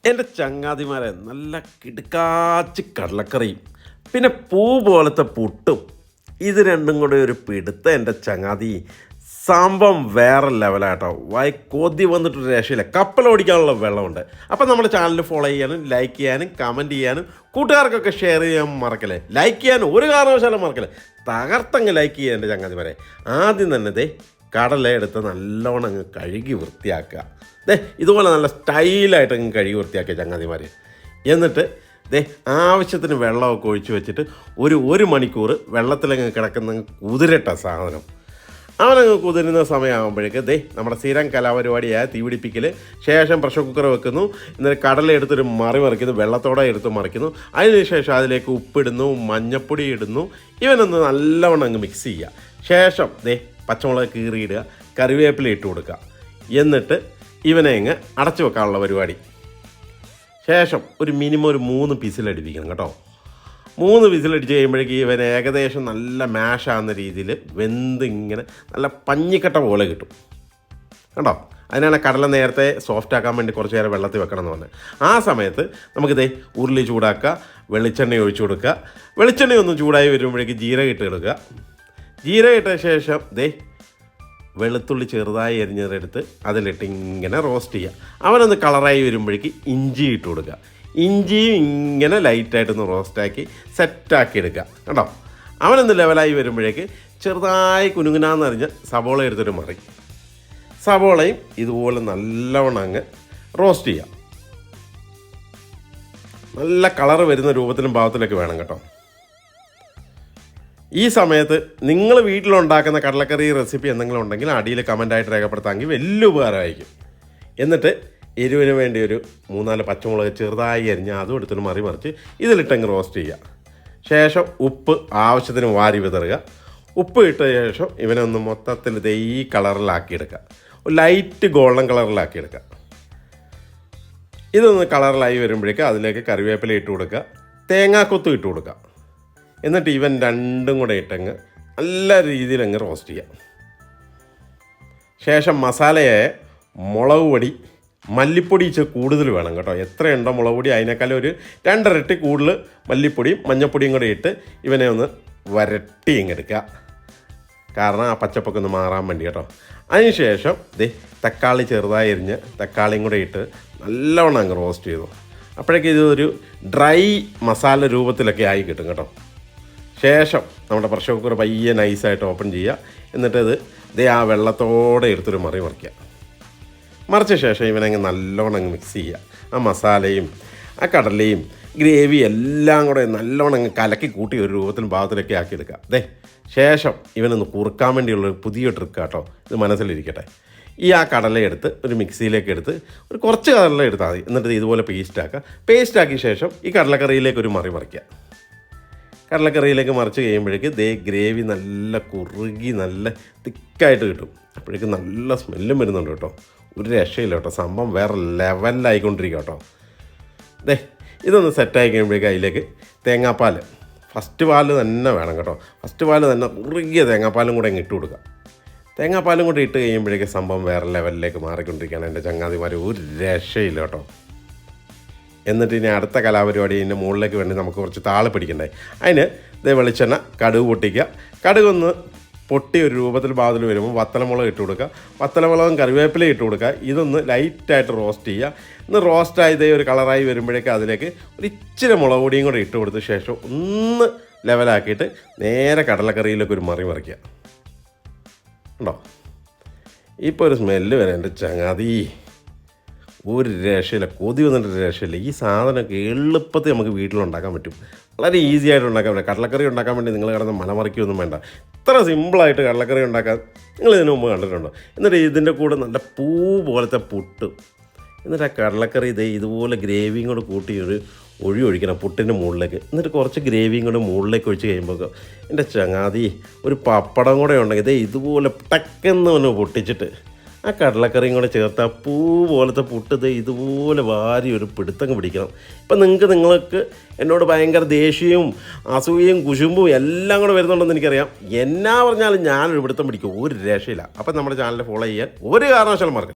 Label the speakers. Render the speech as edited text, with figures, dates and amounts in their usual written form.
Speaker 1: എൻ്റെ ചങ്ങാതിമാരെ നല്ല കിടുക്കാച്ചി കടലക്കറിയും പിന്നെ പൂ പോലത്തെ പുട്ടും ഇത് രണ്ടും കൂടെ ഒരു പിടുത്ത എൻ്റെ ചങ്ങാതി സംഭവം വേറെ ലെവലാട്ടോ കൊതി വന്നിട്ടൊരു രക്ഷയില്ല. കപ്പലോടിക്കാനുള്ള വെള്ളമുണ്ട്. അപ്പം നമ്മുടെ ചാനൽ ഫോളോ ചെയ്യാനും ലൈക്ക് ചെയ്യാനും കമൻറ്റ് ചെയ്യാനും കൂട്ടുകാർക്കൊക്കെ ഷെയർ ചെയ്യാൻ മറക്കല്ലേ. ലൈക്ക് ചെയ്യാനും ഒരു കാരണവശാലും മറക്കല്ലേ. തകർത്തങ്ങ് ലൈക്ക് ചെയ്യുക എൻ്റെ ചങ്ങാതിമാരെ. ആദ്യം തന്നെ കടല എടുത്ത് നല്ലോണം അങ്ങ് കഴുകി വൃത്തിയാക്കുക. ഇതുപോലെ നല്ല സ്റ്റൈലായിട്ട് അങ്ങ് കഴുകി വൃത്തിയാക്കുക ചങ്ങാതിമാർ. എന്നിട്ട് ആവശ്യത്തിന് വെള്ളമൊക്കെ ഒഴിച്ച് വെച്ചിട്ട് ഒരു മണിക്കൂർ വെള്ളത്തിലങ്ങ് കിടക്കുന്ന കുതിരട്ട സാധനം അവനങ്ങ് കുതിരുന്ന സമയമാകുമ്പോഴേക്ക് നമ്മുടെ സ്ഥിരം കലാപരിപാടിയായ തീപിടിപ്പിക്കൽ, ശേഷം പ്രഷർ കുക്കർ വെക്കുന്നു, എന്നിട്ട് കടല എടുത്തൊരു മറിക്കുന്നു, വെള്ളത്തോടെ എടുത്ത് മറിക്കുന്നു. അതിനുശേഷം അതിലേക്ക് ഉപ്പിടുന്നു, മഞ്ഞപ്പൊടി ഇടുന്നു, ഇവനൊന്ന് നല്ലവണ്ണം അങ്ങ് മിക്സ് ചെയ്യുക. ശേഷം പച്ചമുളക് കീറിയിടുക, കറിവേപ്പില ഇട്ട് കൊടുക്കുക. എന്നിട്ട് ഇവനെ അങ്ങ് അടച്ചു വെക്കാനുള്ള പരിപാടി. ശേഷം ഒരു മിനിമം ഒരു 3 വിസിലടിപ്പിക്കണം കേട്ടോ. 3 വിസിലടിച്ച് കഴിയുമ്പോഴേക്ക് ഇവൻ ഏകദേശം നല്ല മാഷാകുന്ന രീതിയിൽ വെന്ത് ഇങ്ങനെ നല്ല പഞ്ഞിക്കട്ട പോലെ കിട്ടും കേട്ടോ. അതിനാണ് കടല നേരത്തെ സോഫ്റ്റ് ആക്കാൻ വേണ്ടി കുറച്ച് നേരം വെള്ളത്തിൽ വെക്കണം എന്ന് പറഞ്ഞത്. ആ സമയത്ത് നമുക്ക് ഉരുളി ചൂടാക്കുക, വെളിച്ചെണ്ണ ഒഴിച്ചു കൊടുക്കുക. വെളിച്ചെണ്ണ ഒന്ന് ചൂടായി വരുമ്പോഴേക്ക് ജീരകം ഇട്ട് കൊടുക്കുക. ജീരകം ഇട്ട ശേഷം വെളുത്തുള്ളി ചെറുതായി എരിഞ്ഞതെടുത്ത് അതിലിട്ട് ഇങ്ങനെ റോസ്റ്റ് ചെയ്യുക. അവനൊന്ന് കളറായി വരുമ്പോഴേക്ക് ഇഞ്ചി ഇട്ട് കൊടുക്കുക. ഇഞ്ചിയും ഇങ്ങനെ ലൈറ്റായിട്ടൊന്ന് റോസ്റ്റാക്കി സെറ്റാക്കി എടുക്കുക കേട്ടോ. അവനൊന്ന് ലെവലായി വരുമ്പോഴേക്ക് ചെറുതായി കുനുകുനാന്നറിഞ്ഞ് സവോള എടുത്തിട്ട് മറി. സവോളയും ഇതുപോലെ നല്ലവണ്ണം അങ്ങ് റോസ്റ്റ് ചെയ്യാം. നല്ല കളറ് വരുന്ന രൂപത്തിലും ഭാവത്തിലൊക്കെ വേണം കേട്ടോ. ഈ സമയത്ത് നിങ്ങൾ വീട്ടിലുണ്ടാക്കുന്ന കടലക്കറി റെസിപ്പി എന്തെങ്കിലും ഉണ്ടെങ്കിൽ അടിയിൽ കമൻറ്റായിട്ട് രേഖപ്പെടുത്താമെങ്കിൽ വലിയ ഉപകാരമായിരിക്കും. എന്നിട്ട് എരിവിന് വേണ്ടി ഒരു 3-4 പച്ചമുളക് ചെറുതായി അരിഞ്ഞ് അതും എടുത്തിട്ട് മറിച്ച് ഇതിലിട്ടങ്ങ് റോസ്റ്റ് ചെയ്യുക. ശേഷം ഉപ്പ് ആവശ്യത്തിന് വാരി വിതറുക. ഉപ്പ് ഇട്ട ശേഷം ഇവനെ ഒന്ന് മൊത്തത്തിൽ ഈ കളറിലാക്കിയെടുക്കുക. ഒരു ലൈറ്റ് ഗോൾഡൻ കളറിലാക്കിയെടുക്കുക. ഇതൊന്ന് കളറിലായി വരുമ്പോഴേക്ക് അതിലേക്ക് കറിവേപ്പില ഇട്ട് കൊടുക്കുക, തേങ്ങാക്കൊത്തും ഇട്ട് കൊടുക്കുക. എന്നിട്ട് ഇവൻ രണ്ടും കൂടെ ഇട്ടങ്ങ് നല്ല രീതിയിൽ അങ്ങ് റോസ്റ്റ് ചെയ്യാം. ശേഷം മസാലയായ മുളക് പൊടി, മല്ലിപ്പൊടി കൂടുതൽ വേണം കേട്ടോ. എത്രയുണ്ടോ മുളക് പൊടി അതിനേക്കാളും ഒരു 2 ഇരട്ടി കൂടുതൽ മല്ലിപ്പൊടിയും മഞ്ഞൾപ്പൊടിയും കൂടെ ഇട്ട് ഇവനെ ഒന്ന് വരട്ടി ഇങ്ങെടുക്കുക. കാരണം ആ പച്ചപ്പൊക്കെ ഒന്ന് മാറാൻ വേണ്ടി കേട്ടോ. അതിനുശേഷം തക്കാളി ചെറുതായി എരിഞ്ഞ് തക്കാളിയും കൂടെ ഇട്ട് നല്ലവണ്ണം അങ്ങ് റോസ്റ്റ് ചെയ്തു. അപ്പോഴേക്കും ഇതൊരു ഡ്രൈ മസാല രൂപത്തിലൊക്കെ ആയി കിട്ടും കേട്ടോ. ശേഷം നമ്മുടെ പ്രഷർ കുക്കർ പയ്യെ നൈസായിട്ട് ഓപ്പൺ ചെയ്യുക. എന്നിട്ടത് ആ വെള്ളത്തോടെ എടുത്തൊരു മറിക്കുക. മറിച്ച ശേഷം ഇവനങ്ങ് നല്ലോണം അങ്ങ് മിക്സ് ചെയ്യുക. ആ മസാലയും ആ കടലയും ഗ്രേവി എല്ലാം കൂടെ നല്ലോണം അങ്ങ് കലക്കി കൂട്ടി ഒരു രൂപത്തിലും ഭാഗത്തിലൊക്കെ ആക്കിയെടുക്കുക. ശേഷം ഇവനൊന്ന് കുറുക്കാൻ വേണ്ടിയുള്ളൊരു പുതിയ ട്രിക്ക് കേട്ടോ. ഇത് മനസ്സിലിരിക്കട്ടെ. ആ കടലയെടുത്ത് ഒരു മിക്സിയിലേക്ക് എടുത്ത് ഒരു കുറച്ച് കടല എടുത്താൽ മതി. എന്നിട്ട് ഇതുപോലെ പേസ്റ്റാക്കിയ ശേഷം ഈ കടലക്കറിയിലേക്ക് ഒരു മറിക്കുക. കടലക്കറിയിലേക്ക് മറിച്ച് കഴിയുമ്പോഴേക്ക് ഗ്രേവി നല്ല കുറുകി നല്ല തിക്കായിട്ട് കിട്ടും. അപ്പോഴേക്കും നല്ല സ്മെല്ലും വരുന്നുണ്ട് കേട്ടോ. ഒരു രക്ഷയില്ല കേട്ടോ. സംഭവം വേറെ ലെവലിലായിക്കൊണ്ടിരിക്കുക കേട്ടോ. ഇതൊന്ന് സെറ്റായി കഴിയുമ്പോഴേക്കും അതിലേക്ക് തേങ്ങാപ്പാൽ, ഫസ്റ്റ് പാല് തന്നെ വേണം കേട്ടോ. ഫസ്റ്റ് പാല് തന്നെ കുറുകിയ തേങ്ങാപ്പാലും കൂടെ ഇട്ട് കൊടുക്കുക. തേങ്ങാപ്പാലും കൂടെ ഇട്ട് കഴിയുമ്പോഴേക്കും സംഭവം വേറെ ലെവലിലേക്ക് മാറിക്കൊണ്ടിരിക്കുകയാണ് എൻ്റെ ചങ്ങാതിമാർ. ഒരു രക്ഷയില്ല കേട്ടോ. എന്നിട്ട് ഇനി അടുത്ത കലാപരിപാടി ഇതിൻ്റെ മുകളിലേക്ക് വേണ്ടി നമുക്ക് കുറച്ച് താള് പിടിക്കണ്ടേ. അതിന് വെളിച്ചെണ്ണ, കടുക് പൊട്ടിക്കുക. കടുകൊന്ന് പൊട്ടി ഒരു രൂപത്തിൽ ഭാഗത്തിൽ വരുമ്പോൾ വത്തലമുളക് ഇട്ട് കൊടുക്കുക. വത്തലമുളകും കറിവേപ്പില ഇട്ട് കൊടുക്കുക. ഇതൊന്ന് ലൈറ്റായിട്ട് റോസ്റ്റ് ചെയ്യുക. ഇന്ന് റോസ്റ്റായത് ഒരു കളറായി വരുമ്പോഴേക്ക് അതിലേക്ക് ഒരു ഇച്ചിരി മുളക് പൊടിയും കൂടെ ഇട്ട് കൊടുത്ത ശേഷം ഒന്ന് ലെവലാക്കിയിട്ട് നേരെ കടലക്കറിയിലേക്ക് ഒരു മറിക്കുക. ഉണ്ടോ? ഇപ്പോൾ ഒരു സ്മെല്ല് വരാം എൻ്റെ ചങ്ങാതി. ഒരു രക്ഷയില്ല, കൊതി വന്നിട്ടൊരു രക്ഷയില്ല. ഈ സാധനമൊക്കെ എളുപ്പത്തിൽ നമുക്ക് വീട്ടിലുണ്ടാക്കാൻ പറ്റും. വളരെ ഈസി ആയിട്ട് ഉണ്ടാക്കാൻ പറ്റും. കടലക്കറി ഉണ്ടാക്കാൻ വേണ്ടി നിങ്ങൾ കിടന്ന് മണമറിക്കൊന്നും വേണ്ട. ഇത്ര സിമ്പിളായിട്ട് കടലക്കറി ഉണ്ടാക്കാൻ നിങ്ങൾ ഇതിനു മുമ്പ് കണ്ടിട്ടുണ്ടോ? എന്നിട്ട് ഇതിൻ്റെ കൂടെ നല്ല പൂ പോലത്തെ പുട്ട്, എന്നിട്ട് ആ കടലക്കറി ഇതുപോലെ ഗ്രേവിയും കൂടെ കൂട്ടി ഒരു ഒഴിക്കണം പുട്ടിൻ്റെ മുകളിലേക്ക്. എന്നിട്ട് കുറച്ച് ഗ്രേവിയും കൂടെ മുകളിലേക്ക് ഒഴിച്ച് കഴിയുമ്പോൾ എൻ്റെ ചങ്ങാതി ഒരു പപ്പടം കൂടെ ഉണ്ടെങ്കിൽ ഇതുപോലെ ടക്കെന്ന് ഒന്ന് പൊട്ടിച്ചിട്ട് ആ കടലക്കറിയും കൂടെ ചേർത്ത് ആ പൂ പോലത്തെ പുട്ട് ഇതുപോലെ വാരി ഒരു പിടുത്തങ്ങ് പിടിക്കണം. ഇപ്പം നിങ്ങൾക്ക് എന്നോട് ഭയങ്കര ദേഷ്യവും അസൂയയും കുശുമ്പും എല്ലാം കൂടെ വരുന്നുണ്ടെന്ന് എനിക്കറിയാം. എന്നാ പറഞ്ഞാലും ഞാനൊരു പിടുത്തം പിടിക്കും. ഒരു രക്ഷയില്ല. അപ്പം നമ്മുടെ ചാനൽ ഫോളോ ചെയ്യാൻ ഒരു കാരണവശാലും മറക്കും.